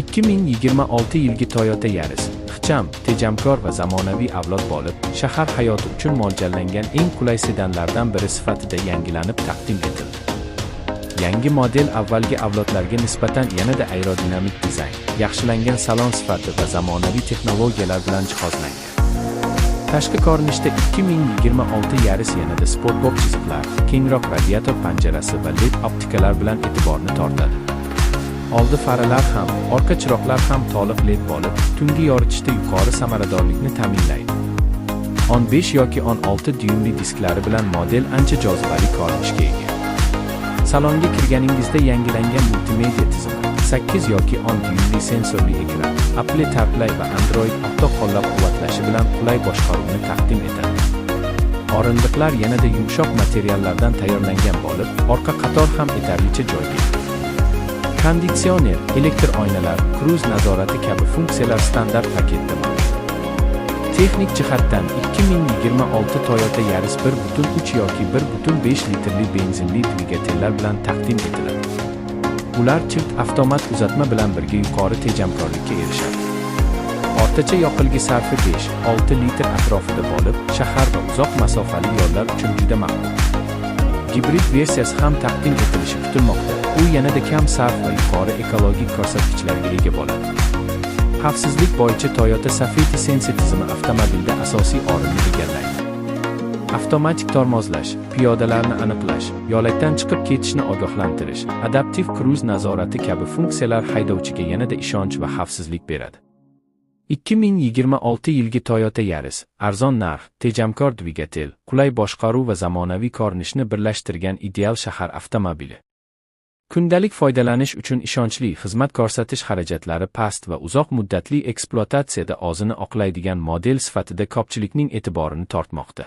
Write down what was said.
2026 yilgi Toyota Yaris ixcham, tejamkor va zamonaviy avlod bo'lib, shahar hayoti uchun mo'ljallangan eng qulay sedanlardan biri sifatida yangilanib taqdim etildi. Yangi model avvalgi avlodlarga nisbatan yanada aerodinamik dizayn, yaxshilangan salon sifati va zamonaviy texnologiyalar bilan jihozlangan. Tashqi ko'rinishda 2026 Yaris yanada sportbop chiziqlar, kengroq radiator panjarasi va LED optikalar bilan e'tiborni tortadi. Oldi faralar ham, orqa chiroqlar ham to'liq LED bo'lib, tungi yoritishda yuqori samaradorlikni ta'minlaydi. 15 yoki 16 dyumli disklari bilan model ancha jozibali ko'rinishga ega. Salonga kirganingizda yangilangan multimedia tizimi, 8 yoki 10 dyumli sensorli ekran, Apple CarPlay va Android Auto qo'llab-quvvatlashi bilan qulay boshqaruvni taqdim etadi. O'rindiqlar yanada yumshoq materiallardan tayyorlangan bo'lib, orqa qator ham yetarlicha joyga ega. Konditsioner, elektr oynalar, kruz nazorati kabi funksiyalar standart paketda mavjud. Texnik jihatdan 2026 Toyota Yaris 1.3 yoki 1.5 litrli benzinli dvigatellar bilan taqdim etiladi. Ular chirt avtomat uzatma bilan birga yuqori tejamkorlikka erishadi. O'rtacha yoqilg'i sarfi 5-6 litr atrofida bo'lib, shahar va uzoq masofali yo'llar uchun juda maqbul. Gibrid versiyasi ham taqdim etilishi kutilmoqda. U yanada kam sarf va yuqori ekologik ko'rsatkichlarga ega bo'ladi. Xavfsizlik bo'yicha Toyota Safety Sense tizimi avtomobilda asosiy o'rinni egallaydi. Avtomatik tormozlash, piyodalarni aniqlash, yo'lakdan chiqib ketishni ogohlantirish, adaptiv kruz nazorati kabi funksiyalar haydovchiga yanada ishonch va xavfsizlik beradi. 2026 yilgi Toyota Yaris arzon narx, tejamkor dvigatel, qulay boshqaruv va zamonaviy ko'rinishni birlashtirgan ideal shahar avtomobili. Kundalik foydalanish uchun ishonchli, xizmat ko'rsatish xarajatlari past va uzoq muddatli ekspluatatsiyada o'zini oqlaydigan model sifatida ko'pchilikning e'tiborini tortmoqda.